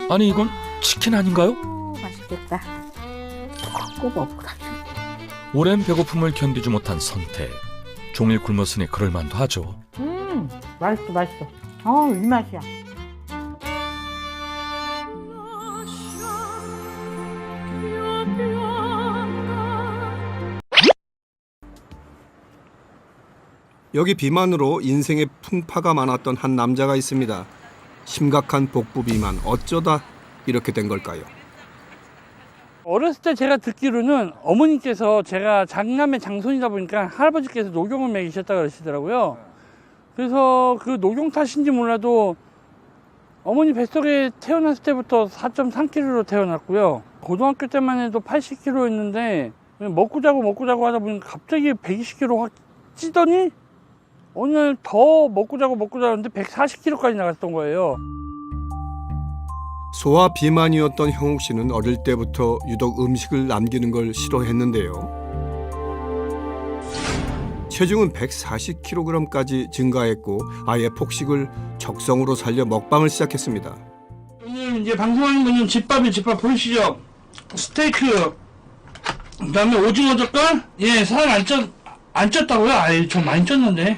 아니 이건 치킨 아닌가요? 맛있겠다. 꼭 먹고 다니. 오랜 배고픔을 견디지 못한 선태. 종일 굶었으니 그럴만도 하죠. 맛있어, 맛있어. 이 맛이야. 여기 비만으로 인생에 풍파가 많았던 한 남자가 있습니다. 심각한 복부 비만, 어쩌다 이렇게 된 걸까요? 어렸을 때 제가 듣기로는 어머니께서 제가 장남의 장손이다 보니까 할아버지께서 녹용을 먹이셨다고 그러시더라고요. 그래서 그 녹용 탓인지 몰라도 어머니 뱃속에 태어났을 때부터 4.3kg로 태어났고요. 고등학교 때만 해도 80kg였는데 먹고 자고 하다 보니까 갑자기 120kg 확 찌더니 어느 날 더 먹고 자고 하는데 140kg까지 나갔던 거예요. 소아 비만이었던 형욱 씨는 어릴 때부터 유독 음식을 남기는 걸 싫어했는데요. 체중은 140kg까지 증가했고 아예 폭식을 적성으로 살려 먹방을 시작했습니다. 오늘 이제 방송하는 거는 집밥 보이시죠? 스테이크, 그다음에 오징어 젓갈. 예, 살 안 쪘다고요? 아이, 저 많이 쪘는데.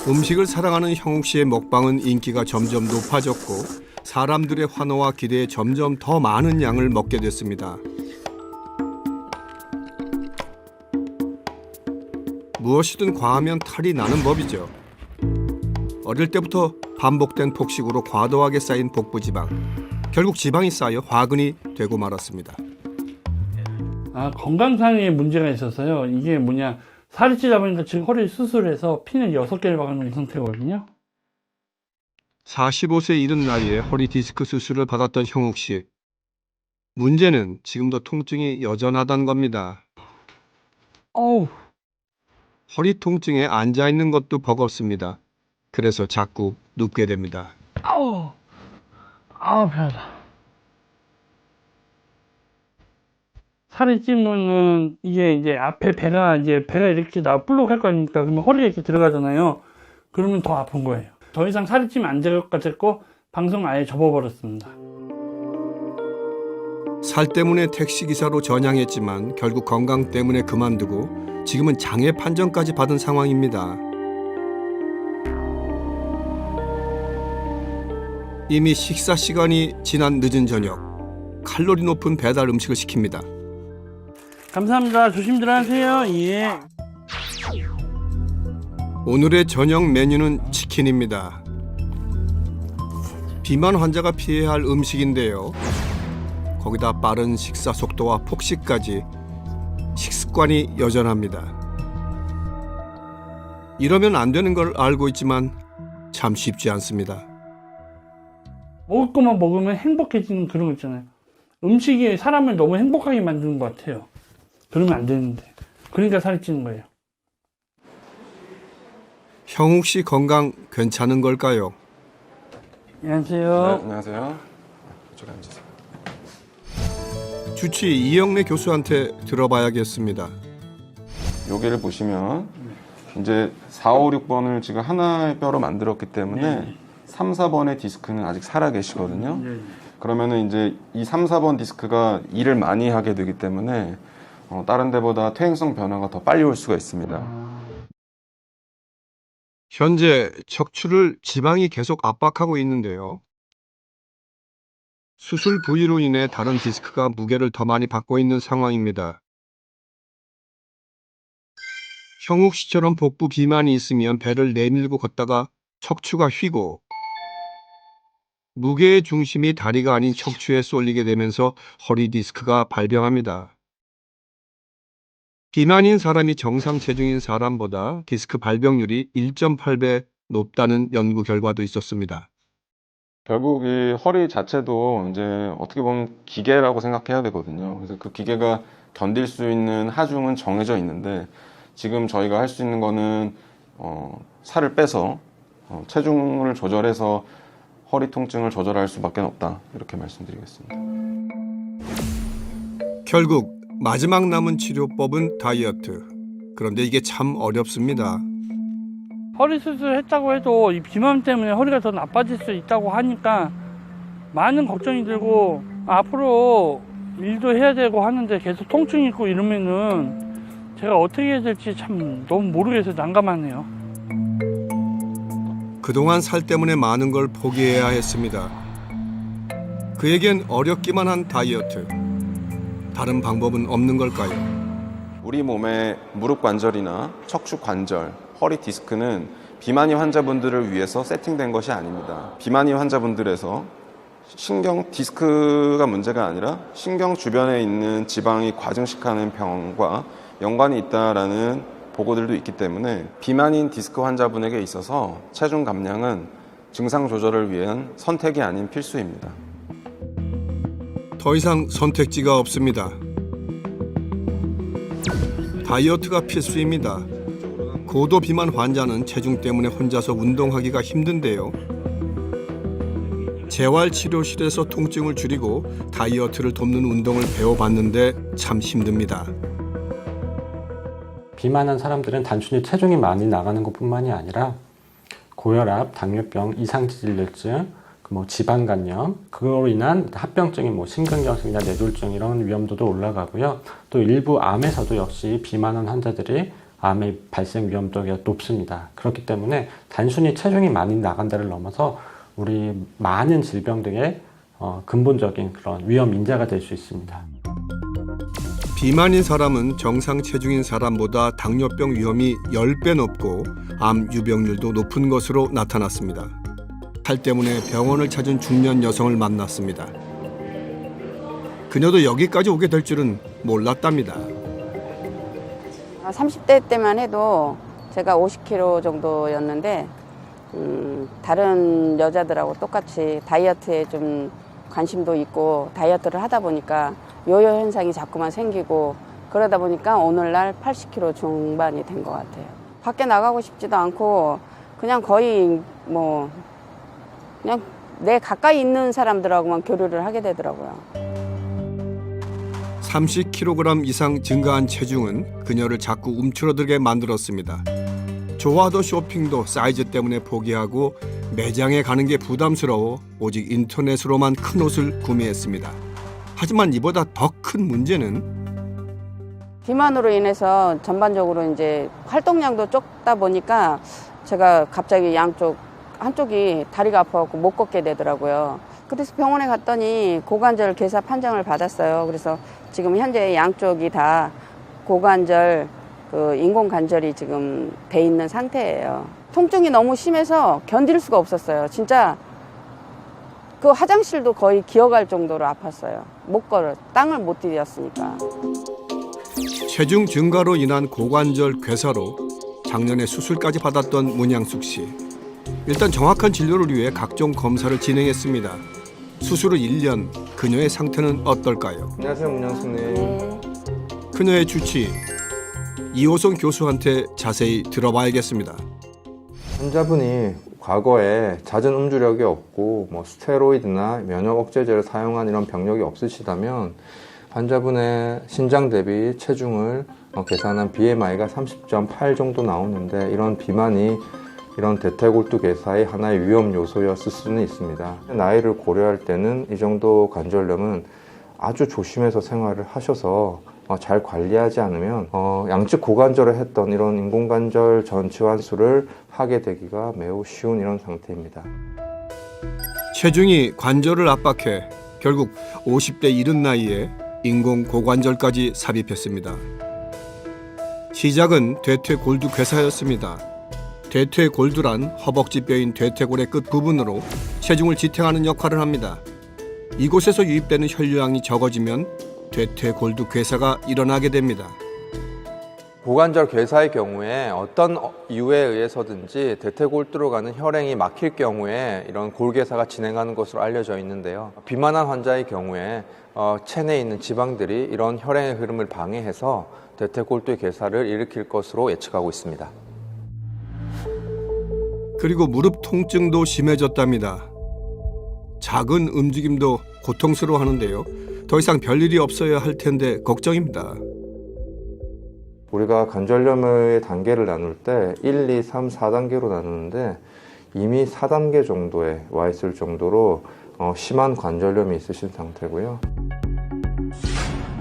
음식을 사랑하는 형욱 씨의 먹방은 인기가 점점 높아졌고 사람들의 환호와 기대에 점점 더 많은 양을 먹게 됐습니다. 무엇이든 과하면 탈이 나는 법이죠. 어릴 때부터 반복된 폭식으로 과도하게 쌓인 복부 지방. 결국 지방이 쌓여 화근이 되고 말았습니다. 건강상의 문제가 있어서요. 이게 살이 찌다 보니까 지금 허리 수술해서 피는 6개를 박아놓은 상태거든요. 45세 이른 나이에 허리 디스크 수술을 받았던 형욱 씨. 문제는 지금도 통증이 여전하다는 겁니다. 어우, 허리 통증에 앉아 있는 것도 버겁습니다. 그래서 자꾸 눕게 됩니다. 아우, 배하다. 살이 찌면은 이게 이제 앞에 배가 이렇게 불룩 할 거 아닙니까? 그러면 허리가 이렇게 들어가잖아요. 그러면 더 아픈 거예요. 더 이상 살이 찌면 안 될 것 같았고 방송 아예 접어버렸습니다. 살 때문에 택시기사로 전향했지만 결국 건강 때문에 그만두고 지금은 장애 판정까지 받은 상황입니다. 이미 식사 시간이 지난 늦은 저녁, 칼로리 높은 배달 음식을 시킵니다. 감사합니다. 조심들 하세요. 예. 오늘의 저녁 메뉴는 치킨입니다. 비만 환자가 피해야 할 음식인데요. 거기다 빠른 식사 속도와 폭식까지 식습관이 여전합니다. 이러면 안 되는 걸 알고 있지만 참 쉽지 않습니다. 먹을 것만 먹으면 행복해지는 그런 거 있잖아요. 음식이 사람을 너무 행복하게 만드는 것 같아요. 그러면 안 되는데. 그러니까 살이 찌는 거예요. 형욱 씨 건강 괜찮은 걸까요? 안녕하세요. 네, 안녕하세요. 이쪽에 앉으세요. 주치 이영래 교수한테 들어봐야겠습니다. 여기를 보시면 이제 4, 5, 6번을 지금 하나의 뼈로 만들었기 때문에 3, 4번의 디스크는 아직 살아 계시거든요. 그러면은 이제 이 3, 4번 디스크가 일을 많이 하게 되기 때문에 다른 데보다 퇴행성 변화가 더 빨리 올 수가 있습니다. 현재 척추를 지방이 계속 압박하고 있는데요. 수술 부위로 인해 다른 디스크가 무게를 더 많이 받고 있는 상황입니다. 형욱 씨처럼 복부 비만이 있으면 배를 내밀고 걷다가 척추가 휘고 무게의 중심이 다리가 아닌 척추에 쏠리게 되면서 허리 디스크가 발병합니다. 비만인 사람이 정상 체중인 사람보다 디스크 발병률이 1.8배 높다는 연구 결과도 있었습니다. 결국 이 허리 자체도 이제 어떻게 보면 기계라고 생각해야 되거든요. 그래서 그 기계가 견딜 수 있는 하중은 정해져 있는데 지금 저희가 할 수 있는 거는 살을 빼서 체중을 조절해서 허리 통증을 조절할 수밖에 없다. 이렇게 말씀드리겠습니다. 결국 마지막 남은 치료법은 다이어트. 그런데 이게 참 어렵습니다. 허리 수술했다고 해도 이 비만 때문에 허리가 더 나빠질 수 있다고 하니까 많은 걱정이 들고 앞으로 일도 해야 되고 하는데 계속 통증이 있고 이러면은 제가 어떻게 해야 될지 참 너무 모르겠어서 난감하네요. 그동안 살 때문에 많은 걸 포기해야 했습니다. 그에겐 어렵기만 한 다이어트. 다른 방법은 없는 걸까요? 우리 몸의 무릎 관절이나 척추 관절, 허리 디스크는 비만이 환자분들을 위해서 세팅된 것이 아닙니다. 비만이 환자분들에서 신경 디스크가 문제가 아니라 신경 주변에 있는 지방이 과증식하는 병과 연관이 있다라는 보고들도 있기 때문에 비만인 디스크 환자분에게 있어서 체중 감량은 증상 조절을 위한 선택이 아닌 필수입니다. 더 이상 선택지가 없습니다. 다이어트가 필수입니다. 고도 비만 환자는 체중 때문에 혼자서 운동하기가 힘든데요. 재활치료실에서 통증을 줄이고 다이어트를 돕는 운동을 배워봤는데 참 힘듭니다. 비만한 사람들은 단순히 체중이 많이 나가는 것뿐만이 아니라 고혈압, 당뇨병, 이상지질증, 지방간염, 그로 인한 합병증인 심근경색이나 뇌졸중 이런 위험도도 올라가고요. 또 일부 암에서도 역시 비만한 환자들이 암의 발생 위험도가 높습니다. 그렇기 때문에 단순히 체중이 많이 나간다를 넘어서 우리 많은 질병들의 근본적인 그런 위험 인자가 될 수 있습니다. 비만인 사람은 정상 체중인 사람보다 당뇨병 위험이 10배 높고 암 유병률도 높은 것으로 나타났습니다. 살 때문에 병원을 찾은 중년 여성을 만났습니다. 그녀도 여기까지 오게 될 줄은 몰랐답니다. 30대 때만 해도 제가 50kg 정도였는데 다른 여자들하고 똑같이 다이어트에 좀 관심도 있고 다이어트를 하다 보니까 요요 현상이 자꾸만 생기고 그러다 보니까 오늘날 80kg 중반이 된 것 같아요. 밖에 나가고 싶지도 않고 그냥 거의 그냥 내 가까이 있는 사람들하고만 교류를 하게 되더라고요. 30kg 이상 증가한 체중은 그녀를 자꾸 움츠러들게 만들었습니다. 좋아하던 쇼핑도 사이즈 때문에 포기하고 매장에 가는 게 부담스러워 오직 인터넷으로만 큰 옷을 구매했습니다. 하지만 이보다 더 큰 문제는 비만으로 인해서 전반적으로 이제 활동량도 적다 보니까 제가 갑자기 한쪽이 다리가 아파갖고 못 걷게 되더라고요. 그래서 병원에 갔더니 고관절 괴사 판정을 받았어요. 그래서 지금 현재 양쪽이 다 고관절, 인공관절이 지금 돼 있는 상태예요. 통증이 너무 심해서 견딜 수가 없었어요. 진짜 그 화장실도 거의 기어갈 정도로 아팠어요. 못 걸어, 땅을 못 디뎠으니까. 체중 증가로 인한 고관절 괴사로 작년에 수술까지 받았던 문양숙 씨. 일단 정확한 진료를 위해 각종 검사를 진행했습니다. 수술 후 1년, 그녀의 상태는 어떨까요? 안녕하세요, 문양숙님. 네. 그녀의 주치 이호성 교수한테 자세히 들어봐야겠습니다. 환자분이 과거에 잦은 음주력이 없고 스테로이드나 면역 억제제를 사용한 이런 병력이 없으시다면 환자분의 신장 대비 체중을 계산한 BMI가 30.8 정도 나오는데 이런 비만이 이런 대퇴골두 괴사의 하나의 위험 요소였을 수는 있습니다. 나이를 고려할 때는 이 정도 관절염은 아주 조심해서 생활을 하셔서 잘 관리하지 않으면 양측 고관절을 했던 이런 인공관절 전치환수를 하게 되기가 매우 쉬운 이런 상태입니다. 체중이 관절을 압박해 결국 50대 이른 나이에 인공 고관절까지 삽입했습니다. 시작은 대퇴골두 괴사였습니다. 대퇴골두란 허벅지 뼈인 대퇴골의 끝 부분으로 체중을 지탱하는 역할을 합니다. 이곳에서 유입되는 혈류량이 적어지면 대퇴골두 괴사가 일어나게 됩니다. 고관절 괴사의 경우에 어떤 이유에 의해서든지 대퇴골두로 가는 혈행이 막힐 경우에 이런 골괴사가 진행하는 것으로 알려져 있는데요. 비만한 환자의 경우에 체내에 있는 지방들이 이런 혈행의 흐름을 방해해서 대퇴골두의 괴사를 일으킬 것으로 예측하고 있습니다. 그리고 무릎 통증도 심해졌답니다. 작은 움직임도 고통스러워하는데요. 더 이상 별일이 없어야 할 텐데 걱정입니다. 우리가 관절염의 단계를 나눌 때 1, 2, 3, 4단계로 나누는데 이미 4단계 정도에 와 있을 정도로 심한 관절염이 있으신 상태고요.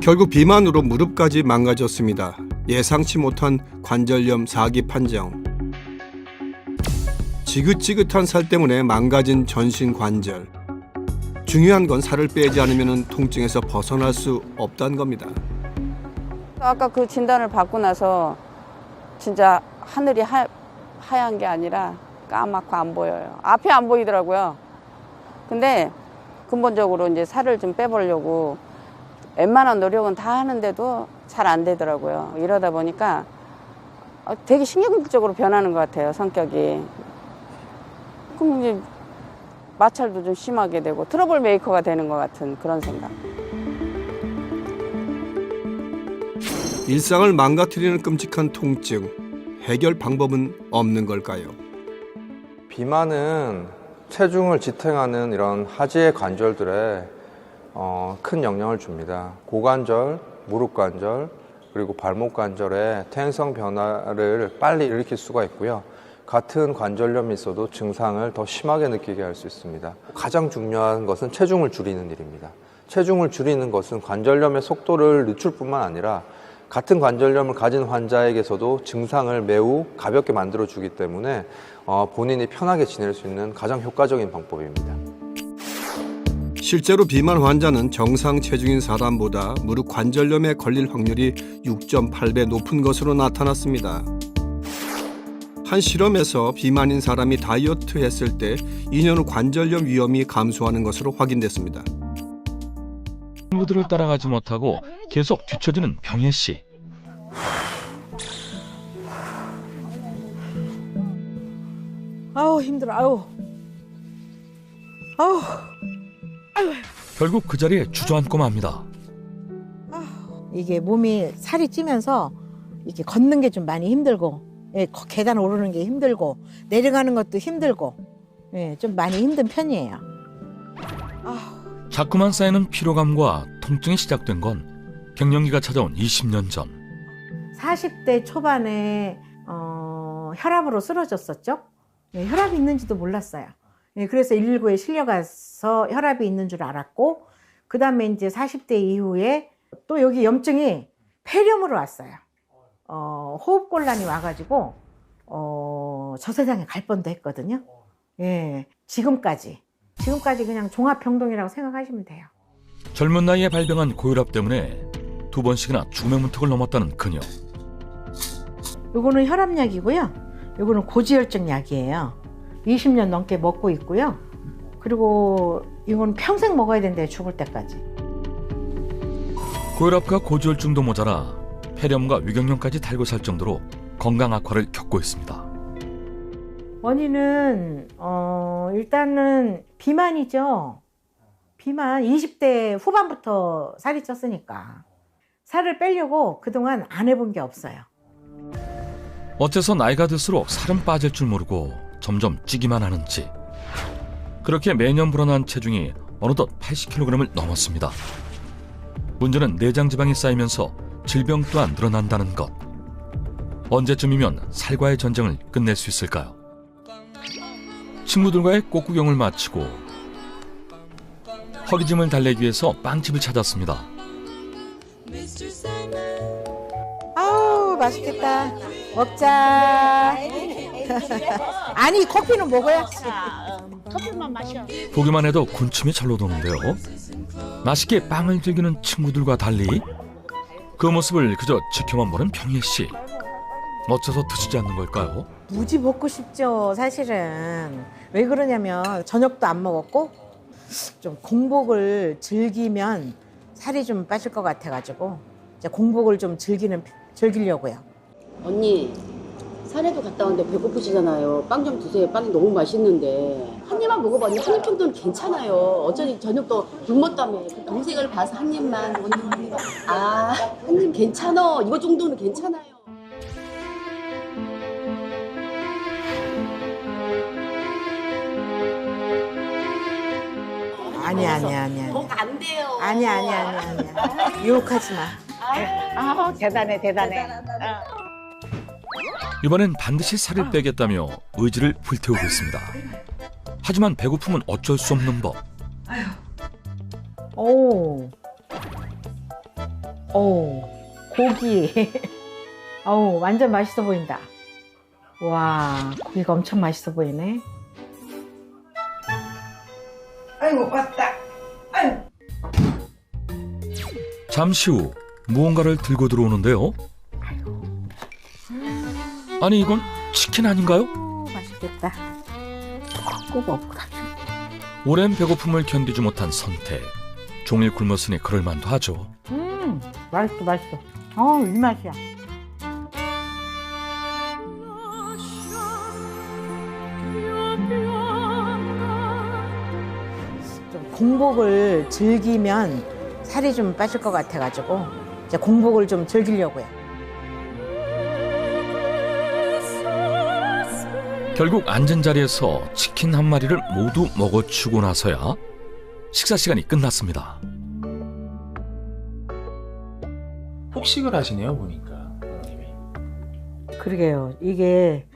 결국 비만으로 무릎까지 망가졌습니다. 예상치 못한 관절염 4기 판정. 지긋지긋한 살 때문에 망가진 전신 관절. 중요한 건 살을 빼지 않으면 통증에서 벗어날 수 없다는 겁니다. 아까 그 진단을 받고 나서 진짜 하늘이 하얀 게 아니라 까맣고 안 보여요. 앞이 안 보이더라고요. 근데 근본적으로 이제 살을 좀 빼보려고 웬만한 노력은 다 하는데도 잘 안 되더라고요. 이러다 보니까 되게 신경질적으로 변하는 것 같아요, 성격이. 그럼 이제 마찰도 좀 심하게 되고 트러블 메이커가 되는 것 같은 그런 생각. 일상을 망가뜨리는 끔찍한 통증. 해결 방법은 없는 걸까요? 비만은 체중을 지탱하는 이런 하지의 관절들에 큰 영향을 줍니다. 고관절, 무릎 관절, 그리고 발목 관절에 퇴행성 변화를 빨리 일으킬 수가 있고요. 같은 관절염이 있어도 증상을 더 심하게 느끼게 할 수 있습니다. 가장 중요한 것은 체중을 줄이는 일입니다. 체중을 줄이는 것은 관절염의 속도를 늦출 뿐만 아니라 같은 관절염을 가진 환자에게서도 증상을 매우 가볍게 만들어주기 때문에 본인이 편하게 지낼 수 있는 가장 효과적인 방법입니다. 실제로 비만 환자는 정상 체중인 사람보다 무릎 관절염에 걸릴 확률이 6.8배 높은 것으로 나타났습니다. 한 실험에서 비만인 사람이 다이어트 했을 때 2년 후 관절염 위험이 감소하는 것으로 확인됐습니다. 친구들을 따라가지 못하고 계속 뒤처지는 병혜 씨. 아우 힘들어. 아우. 결국 그 자리에 주저앉고 맙니다. 이게 몸이 살이 찌면서 이게 걷는 게 좀 많이 힘들고, 예, 계단 오르는 게 힘들고, 내려가는 것도 힘들고, 예, 좀 많이 힘든 편이에요. 자꾸만 쌓이는 피로감과 통증이 시작된 건 갱년기가 찾아온 20년 전. 40대 초반에 혈압으로 쓰러졌었죠. 예, 혈압이 있는지도 몰랐어요. 예, 그래서 119에 실려가서 혈압이 있는 줄 알았고, 그 다음에 이제 40대 이후에 또 여기 염증이 폐렴으로 왔어요. 호흡곤란이 와가지고 저 세상에 갈 뻔도 했거든요. 예, 지금까지 그냥 종합병동이라고 생각하시면 돼요. 젊은 나이에 발병한 고혈압 때문에 2번씩이나 죽음의 문턱을 넘었다는 그녀. 요거는 혈압약이고요. 요거는 고지혈증 약이에요. 20년 넘게 먹고 있고요. 그리고 이건 평생 먹어야 된대요, 죽을 때까지. 고혈압과 고지혈증도 모자라 폐렴과 위경련까지 달고 살 정도로 건강 악화를 겪고 있습니다. 원인은 일단은 비만이죠. 비만. 20대 후반부터 살이 쪘으니까 살을 빼려고 그동안 안 해본 게 없어요. 어째서 나이가 들수록 살은 빠질 줄 모르고 점점 찌기만 하는지. 그렇게 매년 불어난 체중이 어느덧 80kg을 넘었습니다. 문제는 내장 지방이 쌓이면서 질병 또한 늘어난다는 것. 언제쯤이면 살과의 전쟁을 끝낼 수 있을까요? 친구들과의 꽃구경을 마치고 허기짐을 달래기 위해서 빵집을 찾았습니다. 아우 맛있겠다. 먹자. 아니 커피는 먹어야지. 커피만 마셔. 보기만 해도 군침이 절로 도는데요. 맛있게 빵을 즐기는 친구들과 달리 그 모습을 그저 지켜만 보는 병혜 씨. 어째서 드시지 않는 걸까요? 무지 먹고 싶죠, 사실은. 왜 그러냐면 저녁도 안 먹었고 좀 공복을 즐기면 살이 좀 빠질 것 같아가지고 이제 공복을 좀 즐기려고요. 언니, 산에도 갔다 왔는데 배고프시잖아요. 빵 좀 드세요. 빵이 너무 맛있는데. 한 입만 먹어봐. 언니 한 입 정도는 괜찮아요. 어쩐지 저녁도 굶었다며. 그 동생을 봐서 한 입만. 언니 한 입. 한 입 괜찮아. 이거 정도는 괜찮아요. 아니야. 안 돼요. 아니야. 유혹하지 마. 대단해. 이번엔 반드시 살을 빼겠다며 의지를 불태우고 있습니다. 하지만 배고픔은 어쩔 수 없는 법. 오, 고기. 완전 맛있어 보인다. 와, 고기가 엄청 맛있어 보이네. 아이고, 왔다. 잠시 후 무언가를 들고 들어오는데요. 아니 이건 치킨 아닌가요? 맛있겠다. 꼭 먹고 다. 오랜 배고픔을 견디지 못한 선택. 종일 굶었으니 그럴 만도 하죠. 맛있어. 이 맛이야. 좀 공복을 즐기면 살이 좀 빠질 것 같아가지고 이제 공복을 좀 즐기려고요. 결국 앉은 자리에서 치킨 한 마리를 모두 먹어치고 나서야 식사 시간이 끝났습니다. 폭식을 하시네요, 보니까 어머님이. 그러게요. 이게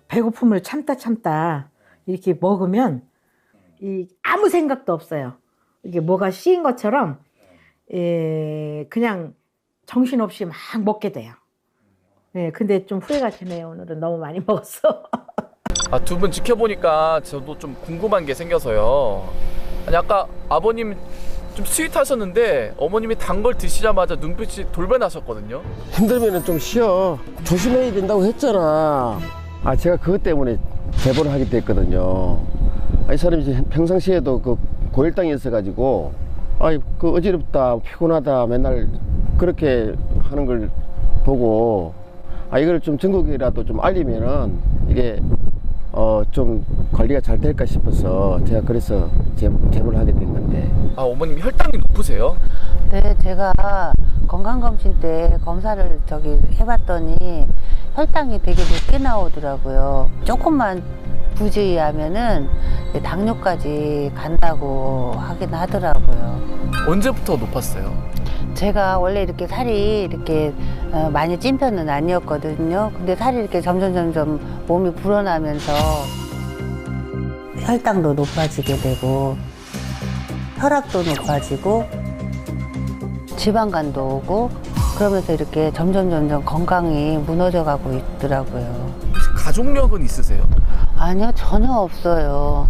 배고픔을 참다 이렇게 먹으면 아무 생각도 없어요. 이게 뭐가 씌인 것처럼 그냥 정신없이 막 먹게 돼요. 네, 근데 좀 후회가 되네요. 오늘은 너무 많이 먹었어. 두 분 지켜보니까 저도 좀 궁금한 게 생겨서요. 아니 아까 아버님 좀 스윗하셨는데 어머님이 단 걸 드시자마자 눈빛이 돌변하셨거든요. 힘들면은 좀 쉬어. 조심해야 된다고 했잖아. 제가 그것 때문에 제보를 하게 됐거든요. 이 사람이 평상시에도 그 고혈당이 있어가지고, 그 어지럽다, 피곤하다, 맨날 그렇게 하는 걸 보고, 이걸 좀 전국이라도 좀 알리면은 이게 좀 관리가 잘 될까 싶어서 제가 그래서 제보를 하게 된 건데. 어머님이 혈당이 높으세요? 네, 제가 건강검진 때 검사를 해봤더니 혈당이 되게 높게 나오더라고요. 조금만 부주의하면은 당뇨까지 간다고 하긴 하더라고요. 언제부터 높았어요? 제가 원래 이렇게 살이 이렇게 많이 찐 편은 아니었거든요. 근데 살이 이렇게 점점 몸이 불어나면서 혈당도 높아지게 되고 혈압도 높아지고 지방간도 오고 그러면서 이렇게 점점 건강이 무너져 가고 있더라고요. 혹시 가족력은 있으세요? 아니요, 전혀 없어요.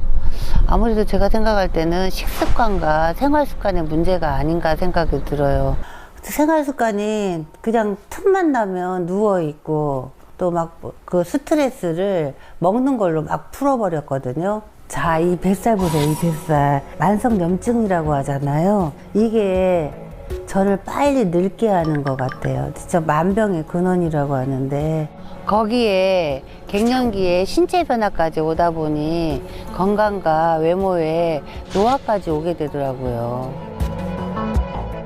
아무래도 제가 생각할 때는 식습관과 생활습관의 문제가 아닌가 생각이 들어요. 생활습관이 그냥 틈만 나면 누워있고 또 막 그 스트레스를 먹는 걸로 막 풀어버렸거든요. 자, 이 뱃살 보세요, 이 뱃살. 만성염증이라고 하잖아요. 이게 저를 빨리 늙게 하는 것 같아요. 진짜 만병의 근원이라고 하는데 거기에 갱년기에 신체 변화까지 오다 보니 건강과 외모에 노화까지 오게 되더라고요.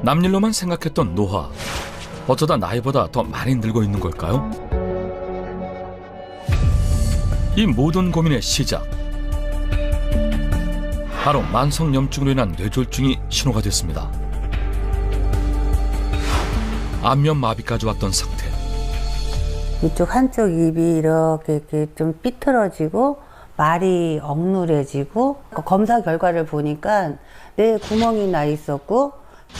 남일로만 생각했던 노화. 어쩌다 나이보다 더 많이 늙어 있는 걸까요? 이 모든 고민의 시작. 바로 만성염증으로 인한 뇌졸중이 신호가 됐습니다. 안면마비까지 왔던 상태. 이쪽 한쪽 입이 이렇게 좀 삐뚤어지고 말이 억눌해지고 검사 결과를 보니까 뇌에 구멍이 나 있었고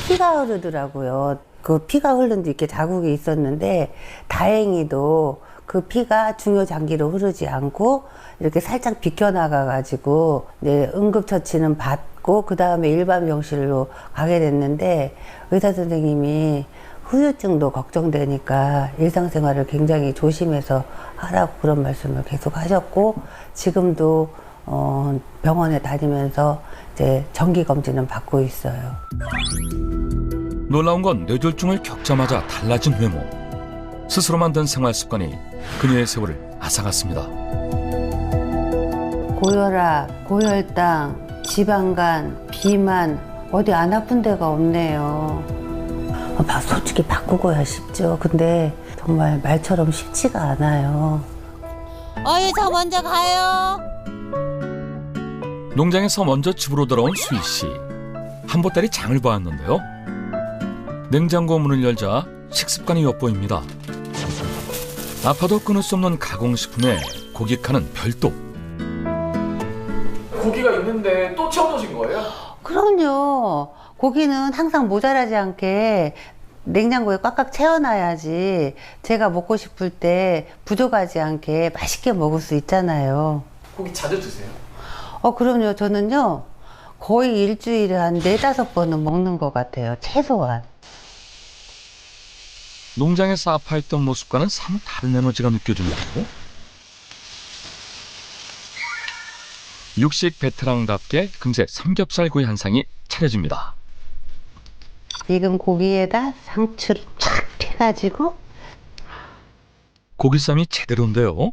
피가 흐르더라고요. 그 피가 흐른 뒤 이렇게 자국이 있었는데 다행히도 그 피가 중요장기로 흐르지 않고 이렇게 살짝 비껴나가가지고 응급처치는 받고 그 다음에 일반 병실로 가게 됐는데 의사 선생님이 후유증도 걱정되니까 일상생활을 굉장히 조심해서 하라고 그런 말씀을 계속 하셨고 지금도 병원에 다니면서 이제 정기검진은 받고 있어요. 놀라운 건 뇌졸중을 겪자마자 달라진 외모. 스스로 만든 생활 습관이 그녀의 세월을 앗아갔습니다. 고혈압, 고혈당, 지방간, 비만 어디 안 아픈 데가 없네요. 솔직히 바꾸고야 싶죠. 근데 정말 말처럼 쉽지가 않아요. 저 먼저 가요. 농장에서 먼저 집으로 돌아온 수희 씨. 한보따리 장을 보았는데요. 냉장고 문을 열자 식습관이 엿보입니다. 아파도 끊을 수 없는 가공식품에 고기 칸은 별도. 고기가 있는데 또 채워놓으신 거예요? 그럼요. 고기는 항상 모자라지 않게 냉장고에 꽉꽉 채워놔야지 제가 먹고 싶을 때 부족하지 않게 맛있게 먹을 수 있잖아요. 고기 자주 드세요? 그럼요. 저는요, 거의 일주일에 한 4-5번은 먹는 것 같아요. 최소한. 농장에서 아파했던 모습과는 사뭇 다른 에너지가 느껴지는데요. 육식 베테랑답게 금세 삼겹살구이 한 상이 차려집니다. 지금 고기에다 상추를 쫙 해가지고 고기쌈이 제대로인데요.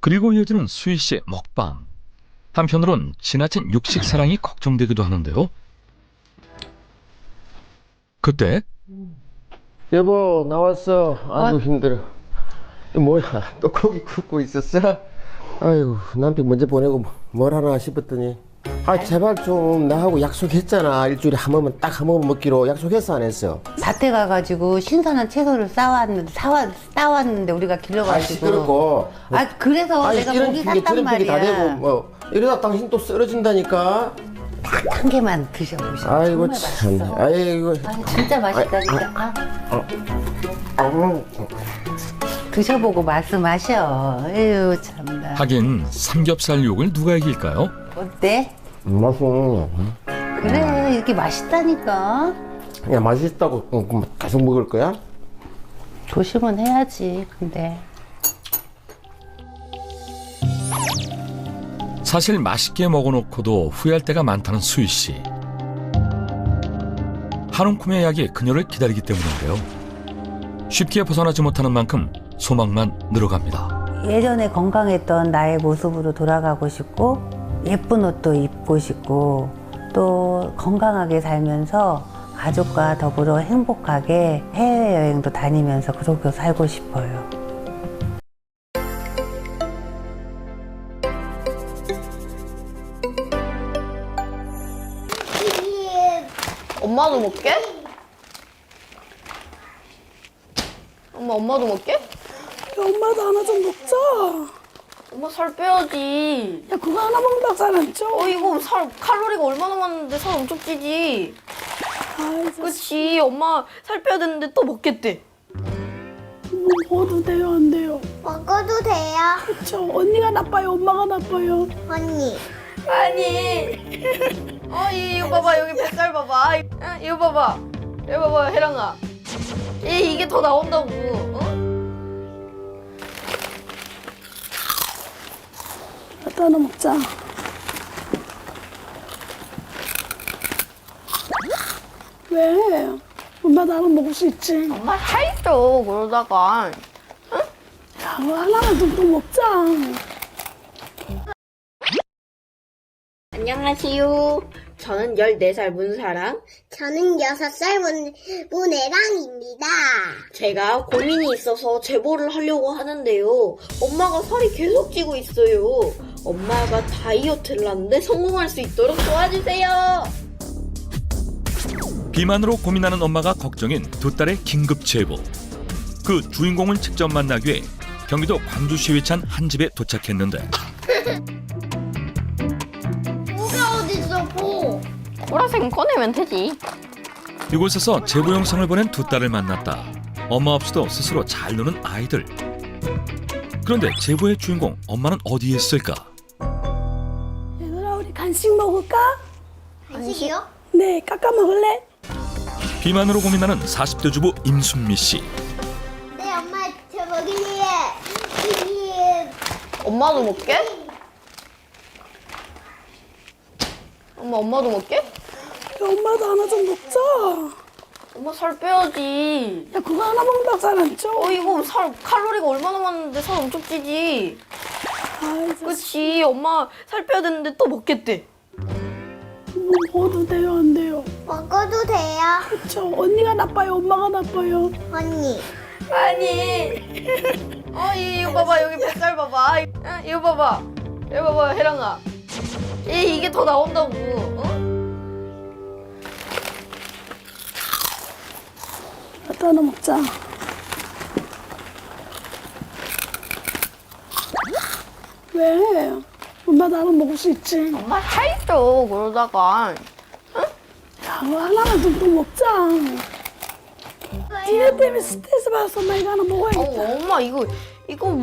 그리고 이어지는 수희 씨의 먹방. 한편으론 지나친 육식 사랑이 걱정되기도 하는데요. 그때 여보 나왔어. 아주 힘들어. 뭐야 또 고기 굽고 있었어? 아이고 남편 먼저 보내고 뭘 하나 싶었더니 제발 좀 나하고 약속했잖아. 일주일에 한 번만 딱 한 번만 먹기로 약속했어 안 했어? 밭에 가가지고 신선한 채소를 싸왔는데 우리가 길러가지고. 시끄럽고. 그래서 내가 고기 샀단 말이야. 다 되고 뭐 이러다 당신 또 쓰러진다니까. 딱 한 개만 드셔보세요. 아이고 정말 참. 맛있어. 아이고. 진짜 맛있다 진짜. 드셔보고 말씀하셔. 에휴 참나. 하긴 삼겹살 욕을 누가 이길까요? 어때? 맛있어. 그래 이렇게 맛있다니까. 야 맛있다고 그럼 계속 먹을 거야? 조심은 해야지. 근데 사실 맛있게 먹어놓고도 후회할 때가 많다는 수희 씨. 한 움큼의 약이 그녀를 기다리기 때문인데요. 쉽게 벗어나지 못하는 만큼 소망만 늘어갑니다. 예전에 건강했던 나의 모습으로 돌아가고 싶고 예쁜 옷도 입고 싶고 또 건강하게 살면서 가족과 더불어 행복하게 해외여행도 다니면서 그렇게 살고 싶어요. 엄마도 먹게? 엄마도 먹게? 야, 엄마도 하나 좀 먹자. 엄마 살 빼야지. 야, 그거 하나 먹는다고 살 안 쪄? 이거 칼로리가 얼마나 많은데 살 엄청 찌지. 그치, 엄마 살 빼야 되는데 또 먹겠대. 먹어도 돼요, 안 돼요? 먹어도 돼요. 그쵸. 언니가 나빠요, 엄마가 나빠요? 언니. 아니. 이거 봐봐, 여기 뱃살 봐봐. 이거 봐봐. 이거 봐봐, 혜랑아. 이게 더 나온다고. 나도 하나 먹자. 왜? 엄마 나랑 먹을 수 있지. 엄마 살쪄, 그러다가. 야, 그거 하나만 좀 또 먹자. 안녕하세요. 저는 14살 문사랑. 저는 6살 문애랑입니다. 제가 고민이 있어서 제보를 하려고 하는데요. 엄마가 살이 계속 찌고 있어요. 엄마가 다이어트를 하는데 성공할 수 있도록 도와주세요. 비만으로 고민하는 엄마가 걱정인 두 딸의 긴급 제보. 그 주인공을 직접 만나기 위해 경기도 광주시에 위치한 한 집에 도착했는데 뭐가 어딨어, 보? 보라색은 꺼내면 되지. 이곳에서 제보 영상을 보낸 두 딸을 만났다. 엄마 없이도 스스로 잘 노는 아이들. 그런데 제보의 주인공 엄마는 어디에 있을까? 얘들아, 우리 간식 먹을까? 간식이요? 네, 깎아 먹을래? 비만으로 고민하는 40대 주부 임순미 씨. 네, 엄마, 저 먹을래요. 엄마도 먹게? 엄마도 먹게? 야, 엄마도 하나 좀 먹자. 엄마 살 빼야지. 야, 그거 하나 먹는다고 살 안 쪄? 이거 칼로리가 얼마나 많은데 살 엄청 찌지. 그치, 엄마 살 빼야 되는데 또 먹겠대. 먹어도 돼요, 안 돼요? 먹어도 돼요. 그쵸. 언니가 나빠요, 엄마가 나빠요? 언니. 아니. 이거 봐봐, 여기 뱃살 봐봐. 이거 봐봐. 이거 봐봐, 혜랑아. 이게 더 나온다고. 갖다 하나 먹자. 왜? 엄마 나는 먹을 수 있지. 엄마 살쪄 그러다가. 야, 하나만 좀 더 먹자. 니네 때문에 스트레스 받아서 엄마 이거 하나 먹어야겠다. 엄마 이거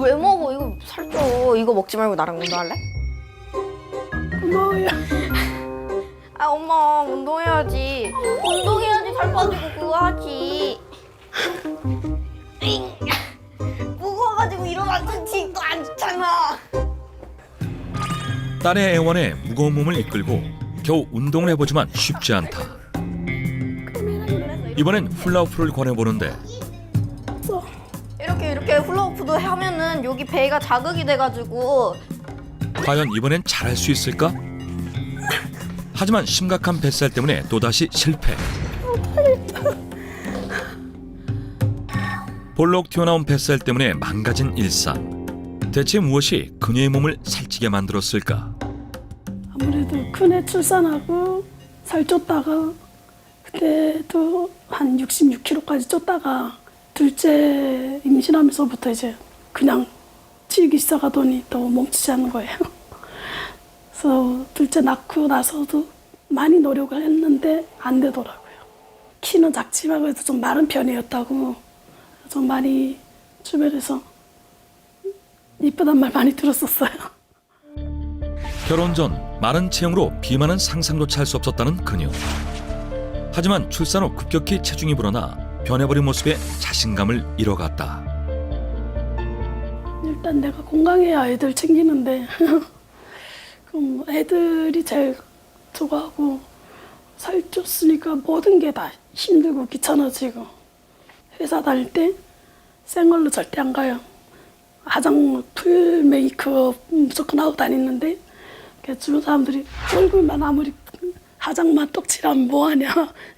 왜 먹어? 이거 살쪄. 이거 먹지 말고 나랑 운동할래? 고마워요. 아 엄마 운동해야지. 운동해야지 살 빠지고 그거 하지. 무거워가지고 일어나서 지도 안 좋잖아. 딸의 애원에 무거운 몸을 이끌고 겨우 운동을 해보지만 쉽지 않다. 이번엔 훌라후프를 권해보는데 이렇게 훌라후프도 하면은 여기 배가 자극이 돼가지고. 과연 이번엔 잘할 수 있을까? 하지만 심각한 뱃살 때문에 또다시 실패. 볼록 튀어나온 뱃살 때문에 망가진 일상. 대체 무엇이 그녀의 몸을 살찌게 만들었을까? 아무래도 큰애 출산하고 살쪘다가 그때도 한 66kg까지 쪘다가 둘째 임신하면서부터 이제 그냥 찌기 시작하더니 또 멈추지 않는 거예요. 그래서 둘째 낳고 나서도 많이 노력을 했는데 안 되더라고요. 키는 작지만 그래도 좀 마른 편이었다고 좀 많이 주변에서 이쁘단 말 많이 들었었어요. 결혼 전 마른 체형으로 비만은 상상조차 할 수 없었다는 그녀. 하지만 출산 후 급격히 체중이 불어나 변해버린 모습에 자신감을 잃어갔다. 일단 내가 건강해야 애들 챙기는데 그럼 애들이 제일 좋아하고 살쪘으니까 모든 게 다 힘들고 귀찮아지고 회사 다닐 때 생얼로 절대 안 가요. 화장 풀 메이크업 무조건 하고 다니는데 주변 사람들이 얼굴만 아무리 화장만 떡칠하면 뭐하냐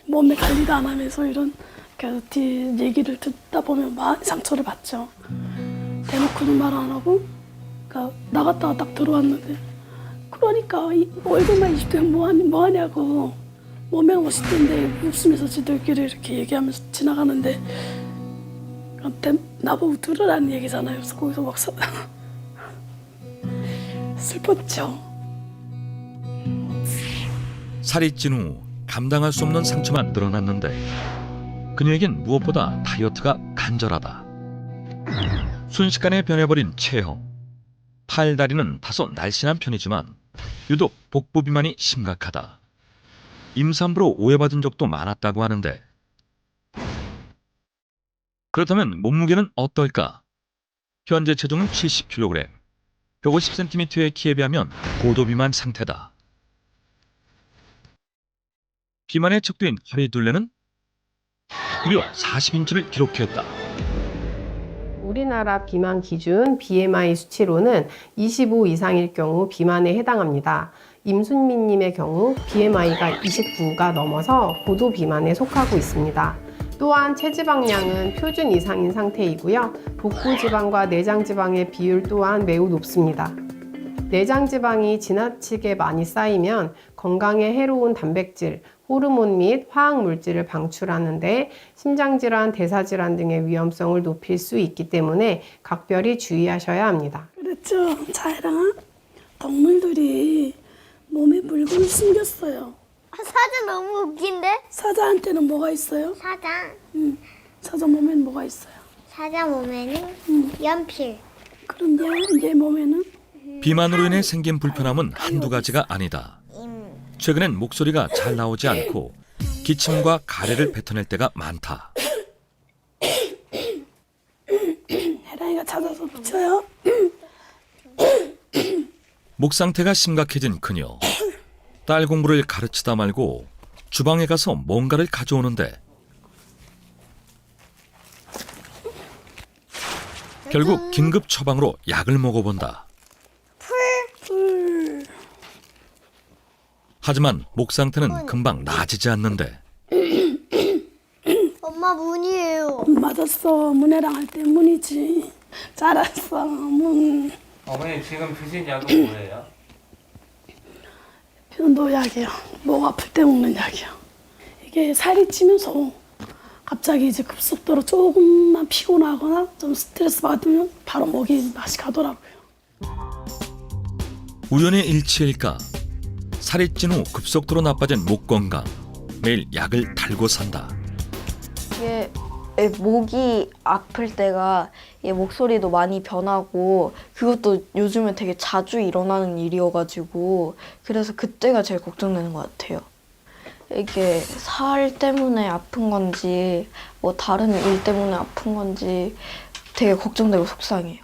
몸매 관리도 안 하면서 이런 뒤 얘기를 듣다 보면 많이 상처를 받죠. 대놓고는 말 안 하고 그러니까 나갔다가 딱 들어왔는데 그러니까 얼굴만 20대면 뭐하냐고 몸매가 50대인데 웃으면서 지들끼리 이렇게 얘기하면서 지나가는데 나보고 들으라는 얘기잖아요. 그래서 거기서 막 슬펐죠. 살이 찐 후 감당할 수 없는 상처만 늘어났는데 그녀에겐 무엇보다 다이어트가 간절하다. 순식간에 변해버린 체형. 팔, 다리는 다소 날씬한 편이지만 유독 복부 비만이 심각하다. 임산부로 오해받은 적도 많았다고 하는데 그렇다면 몸무게는 어떨까? 현재 체중은 70kg, 150cm의 키에 비하면 고도비만 상태다. 비만의 척도인 허리 둘레는 무려 40인치를 기록했다. 우리나라 비만 기준 BMI 수치로는 25 이상일 경우 비만에 해당합니다. 임순미님의 경우 BMI가 29가 넘어서 고도 비만에 속하고 있습니다. 또한 체지방량은 표준 이상인 상태이고요. 복부 지방과 내장 지방의 비율 또한 매우 높습니다. 내장 지방이 지나치게 많이 쌓이면 건강에 해로운 단백질, 호르몬 및 화학 물질을 방출하는데 심장질환, 대사질환 등의 위험성을 높일 수 있기 때문에 각별히 주의하셔야 합니다. 그렇죠. 자이랑 동물들이 몸에 물건을 숨겼어요. 사자 너무 웃긴데? 사자한테는 뭐가 있어요? 사자. 사자 몸에는 뭐가 있어요? 사자 몸에는 연필. 그럼 얘 몸에는? 비만으로 인해 생긴 불편함은 한두 가지가 아니다. 최근엔 목소리가 잘 나오지 않고 기침과 가래를 뱉어낼 때가 많다. 혜랑이가 찾아서 붙여요. 목 상태가 심각해진 그녀. 딸 공부를 가르치다 말고 주방에 가서 뭔가를 가져오는데 결국 긴급 처방으로 약을 먹어본다. 풀. 하지만 목 상태는 금방 나아지지 않는데 엄마 문이에요. 맞았어. 문혜랑 할 때 문이지. 잘했어. 문. 어머니 지금 드신 약은 뭐예요? 편도 약이요. 목 아플 때 먹는 약이요. 이게 살이 찌면서 갑자기 이제 급속도로 조금만 피곤하거나 좀 스트레스 받으면 바로 목이 맛이 가더라고요. 우연의 일치일까? 살이 찐 후 급속도로 나빠진 목 건강. 매일 약을 달고 산다. 이게 목이 아플 때가 목소리도 많이 변하고 그것도 요즘에 되게 자주 일어나는 일이어가지고 그래서 그때가 제일 걱정되는 것 같아요. 이게 살 때문에 아픈 건지 뭐 다른 일 때문에 아픈 건지 되게 걱정되고 속상해요.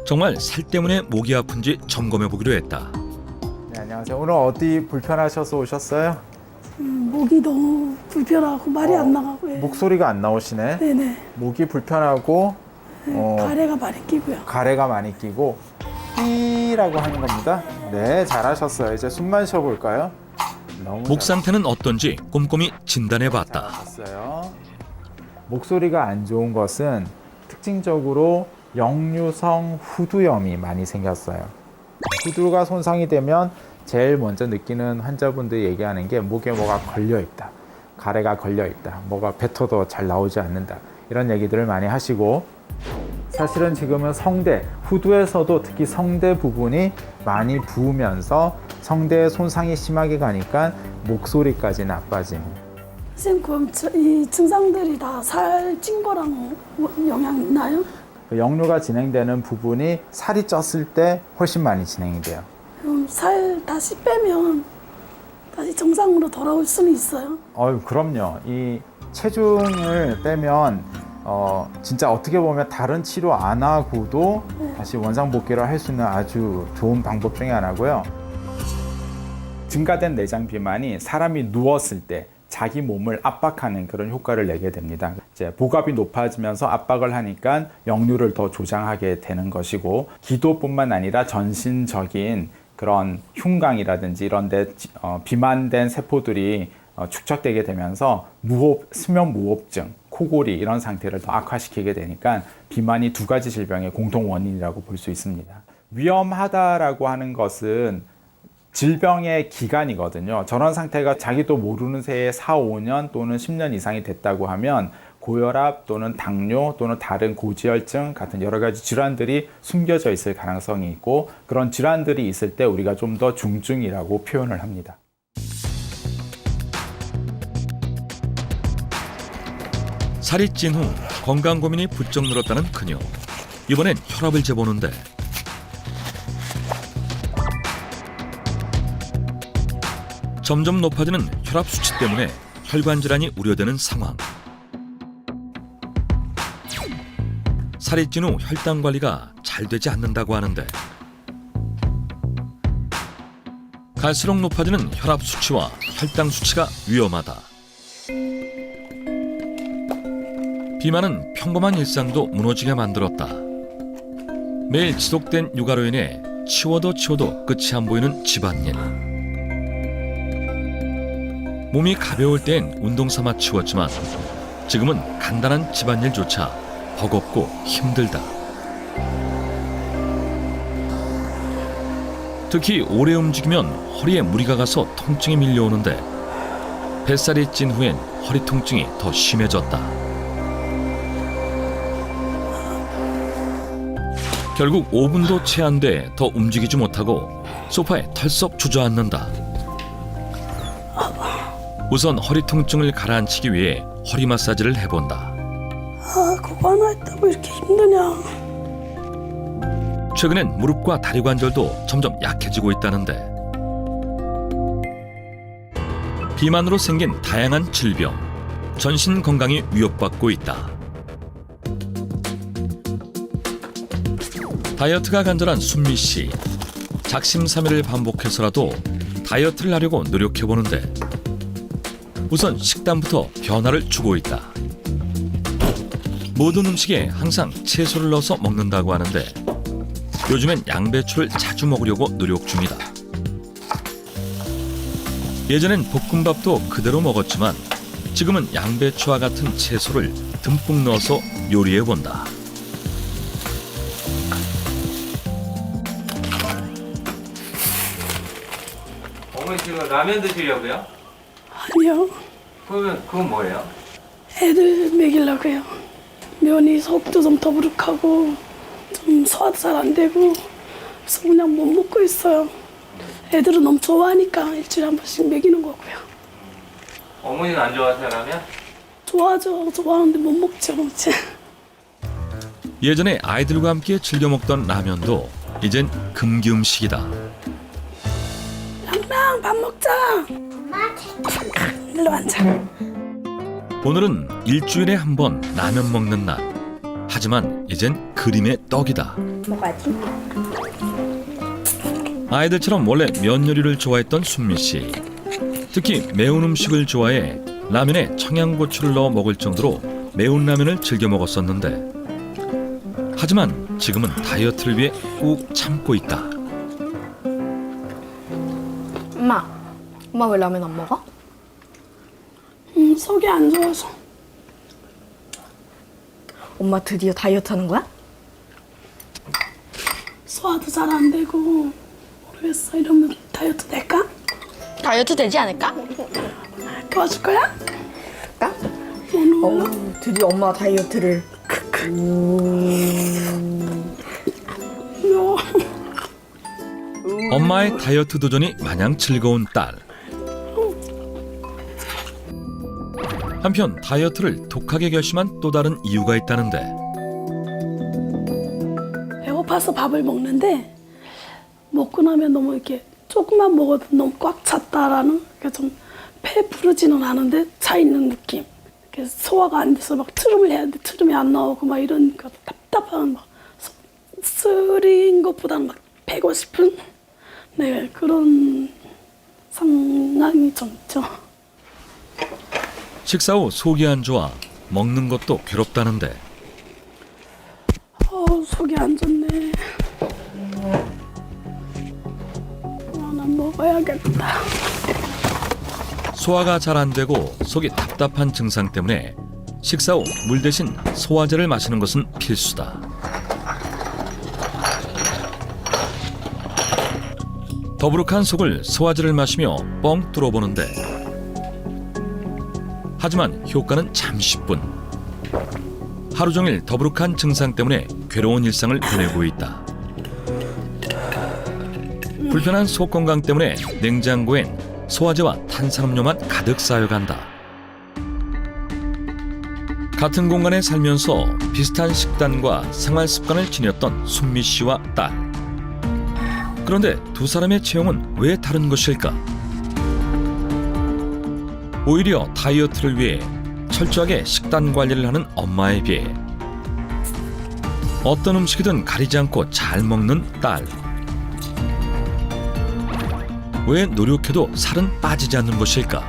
정말 살 때문에 목이 아픈지 점검해 보기로 했다. 네, 안녕하세요. 오늘 어디 불편하셔서 오셨어요? 목이 너무 불편하고 말이 안 나가고. 목소리가 안 나오시네. 네네. 목이 불편하고 가래가 많이 끼고요. 가래가 많이 끼고 이라고 하는 겁니다. 네, 잘하셨어요. 이제 숨만 쉬어볼까요? 너무 목 상태는 어떤지 꼼꼼히 진단해 봤다. 잘하셨어요. 목소리가 안 좋은 것은 특징적으로 역류성 후두염이 많이 생겼어요. 후두가 손상이 되면 제일 먼저 느끼는 환자분들이 얘기하는 게 목에 뭐가 걸려있다, 가래가 걸려있다, 뭐가 뱉어도 잘 나오지 않는다, 이런 얘기들을 많이 하시고, 사실은 지금은 성대, 후두에서도 특히 성대 부분이 많이 부으면서 성대에 손상이 심하게 가니까 목소리까지 나빠짐. 선생님, 그럼 이 증상들이 다 살찐 거랑 영향 있나요? 역류가 진행되는 부분이 살이 쪘을 때 훨씬 많이 진행이 돼요. 그럼 살 다시 빼면 다시 정상으로 돌아올 수는 있어요? 그럼요. 이 체중을 빼면 진짜 어떻게 보면 다른 치료 안 하고도 다시 원상복귀를 할 수 있는 아주 좋은 방법 중에 하나고요. 증가된 내장 비만이 사람이 누웠을 때 자기 몸을 압박하는 그런 효과를 내게 됩니다. 이제 복압이 높아지면서 압박을 하니까 역류를 더 조장하게 되는 것이고, 기도뿐만 아니라 전신적인 그런 흉곽이라든지 이런 데 비만된 세포들이 축적되게 되면서 수면 무호흡증, 코골이 이런 상태를 더 악화시키게 되니까 비만이 두 가지 질병의 공통 원인이라고 볼 수 있습니다. 위험하다라고 하는 것은 질병의 기간이거든요. 저런 상태가 자기도 모르는 새에 4, 5년 또는 10년 이상이 됐다고 하면 고혈압 또는 당뇨 또는 다른 고지혈증 같은 여러 가지 질환들이 숨겨져 있을 가능성이 있고, 그런 질환들이 있을 때 우리가 좀 더 중증이라고 표현을 합니다. 살이 찐 후 건강 고민이 부쩍 늘었다는 그녀. 이번엔 혈압을 재보는데 점점 높아지는 혈압 수치 때문에 혈관 질환이 우려되는 상황. 살이 찐 후 혈당 관리가 잘 되지 않는다고 하는데 갈수록 높아지는 혈압 수치와 혈당 수치가 위험하다. 비만은 평범한 일상도 무너지게 만들었다. 매일 지속된 육아로 인해 치워도 끝이 안 보이는 집안일. 몸이 가벼울 땐 운동 삼아 치웠지만 지금은 간단한 집안일조차 버겁고 힘들다. 특히 오래 움직이면 허리에 무리가 가서 통증이 밀려오는데 뱃살이 찐 후엔 허리 통증이 더 심해졌다. 결국 5분도 채 안 돼 더 움직이지 못하고 소파에 털썩 주저앉는다. 우선 허리 통증을 가라앉히기 위해 허리 마사지를 해본다. 그거 하나 했다고 이렇게 힘드냐. 최근엔 무릎과 다리 관절도 점점 약해지고 있다는데 비만으로 생긴 다양한 질병, 전신 건강이 위협받고 있다. 다이어트가 간절한 순미 씨. 작심삼일을 반복해서라도 다이어트를 하려고 노력해보는데 우선 식단부터 변화를 주고 있다. 모든 음식에 항상 채소를 넣어서 먹는다고 하는데 요즘엔 양배추를 자주 먹으려고 노력 중이다. 예전엔 볶음밥도 그대로 먹었지만 지금은 양배추와 같은 채소를 듬뿍 넣어서 요리해본다. 어머니 지금 라면 드시려고요? 아니요. 그건 뭐예요? 애들 먹이려고요. 면이 속도 좀 더부룩하고 좀 소화도 잘 안 되고 그래서 그냥 못 먹고 있어요. 애들은 너무 좋아하니까 일주일에 한 번씩 먹이는 거고요. 어머니는 안 좋아하세요, 라면? 좋아하죠. 좋아하는데 못 먹죠. 이제. 예전에 아이들과 함께 즐겨 먹던 라면도 이젠 금기 음식이다. 양랑 밥 먹자. 일로 앉아. 오늘은 일주일에 한 번 라면 먹는 날. 하지만 이젠 그림의 떡이다. 먹어야지. 아이들처럼 원래 면 요리를 좋아했던 순미 씨. 특히 매운 음식을 좋아해 라면에 청양고추를 넣어 먹을 정도로 매운 라면을 즐겨 먹었었는데, 하지만 지금은 다이어트를 위해 꾹 참고 있다. 엄마 왜 라면 안 먹어? 속이 안 좋아서. 엄마 드디어 다이어트 하는 거야? 소화도 잘 안 되고 모르겠어. 이러면 다이어트 될까? 다이어트 되지 않을까? 도와줄 거야? 드디어 엄마 다이어트를. 엄마의 다이어트 도전이 마냥 즐거운 딸. 한편 다이어트를 독하게 결심한 또 다른 이유가 있다는데, 배고파서 밥을 먹는데 먹고 나면 너무 이렇게 조금만 먹어도 너무 꽉 찼다라는, 좀 배 부르지는 않은데 차 있는 느낌. 소화가 안 돼서 막 트름을 해야 하는데 트름이 안 나오고 막 이런 답답한, 막 쓰린 것보다는 막 배고 싶은 그런 상황이 좀 있죠. 식사 후 속이 안 좋아 먹는 것도 괴롭다는데, 속이 안 좋네. 난 먹어야겠다. 소화가 잘 안 되고 속이 답답한 증상 때문에 식사 후 물 대신 소화제를 마시는 것은 필수다. 더부룩한 속을 소화제를 마시며 뻥 뚫어보는데, 하지만 효과는 잠시뿐. 하루 종일 더부룩한 증상 때문에 괴로운 일상을 보내고 있다. 불편한 속 건강 때문에 냉장고엔 소화제와 탄산음료만 가득 쌓여간다. 같은 공간에 살면서 비슷한 식단과 생활 습관을 지녔던 순미 씨와 딸. 그런데 두 사람의 체형은 왜 다른 것일까? 오히려 다이어트를 위해 철저하게 식단 관리를 하는 엄마에 비해 어떤 음식이든 가리지 않고 잘 먹는 딸. 왜 노력해도 살은 빠지지 않는 것일까?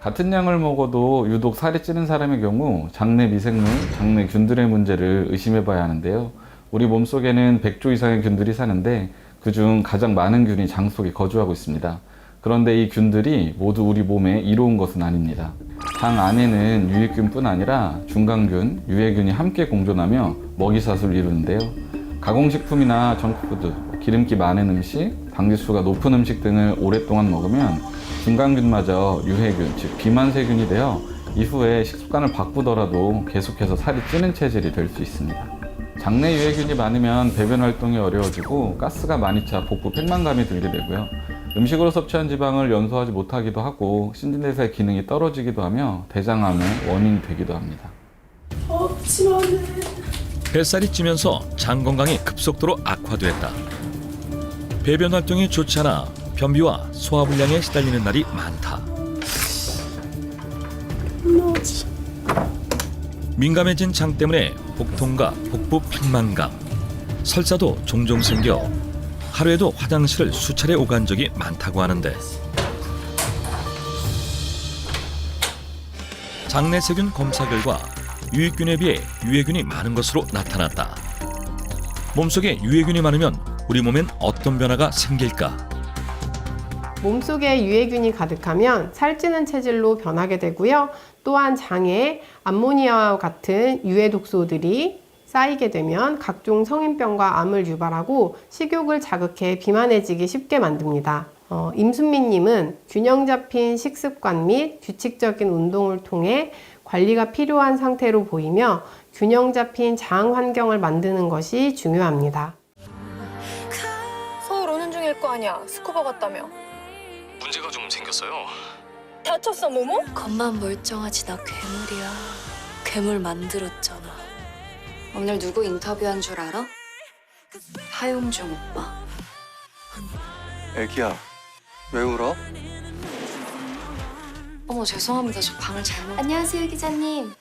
같은 양을 먹어도 유독 살이 찌는 사람의 경우 장내 미생물, 장내 균들의 문제를 의심해 봐야 하는데요. 우리 몸속에는 100조 이상의 균들이 사는데 그중 가장 많은 균이 장 속에 거주하고 있습니다. 그런데 이 균들이 모두 우리 몸에 이로운 것은 아닙니다. 장 안에는 유익균뿐 아니라 중간균, 유해균이 함께 공존하며 먹이사슬을 이루는데요. 가공식품이나 정크푸드, 기름기 많은 음식, 당지수가 높은 음식 등을 오랫동안 먹으면 중간균마저 유해균, 즉 비만세균이 되어 이후에 식습관을 바꾸더라도 계속해서 살이 찌는 체질이 될 수 있습니다. 장내 유해균이 많으면 배변 활동이 어려워지고 가스가 많이 차 복부 팽만감이 들게 되고요. 음식으로 섭취한 지방을 연소하지 못하기도 하고 신진대사의 기능이 떨어지기도 하며 대장암의 원인이 되기도 합니다. 심하네. 뱃살이 찌면서 장 건강이 급속도로 악화됐다. 배변 활동이 좋지 않아 변비와 소화불량에 시달리는 날이 많다. 민감해진 장 때문에 복통과 복부 팽만감, 설사도 종종 생겨 하루에도 화장실을 수차례 오간 적이 많다고 하는데, 장내세균 검사 결과 유익균에 비해 유해균이 많은 것으로 나타났다. 몸속에 유해균이 많으면 우리 몸엔 어떤 변화가 생길까? 몸속에 유해균이 가득하면 살찌는 체질로 변하게 되고요. 또한 장에 암모니아와 같은 유해 독소들이 쌓이게 되면 각종 성인병과 암을 유발하고 식욕을 자극해 비만해지기 쉽게 만듭니다. 임순미님은 균형 잡힌 식습관 및 규칙적인 운동을 통해 관리가 필요한 상태로 보이며 균형 잡힌 장 환경을 만드는 것이 중요합니다. 서울 오는 중일 거 아니야. 스쿠버 갔다며. 문제가 좀 생겼어요. 다쳤어, 모모? 겉만 멀쩡하지 나 괴물이야. 괴물 만들었잖아. 오늘 누구 인터뷰한 줄 알아? 하용중 오빠. 애기야, 왜 울어? 어머 죄송합니다. 저 방을 잘못. 안녕하세요, 기자님.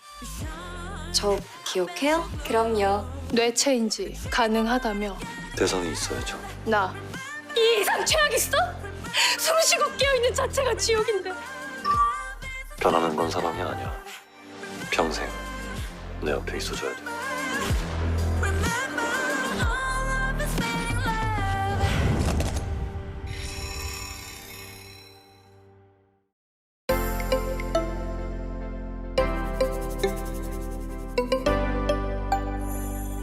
저 기억해요? 그럼요. 뇌체인지 가능하다며. 대상이 있어야죠. 나 이 이상 최악 있어? 숨 쉬고 깨어있는 자체가 지옥인데. 변하는 건 사랑이 아니야. 평생 내 옆에 있어줘야 돼.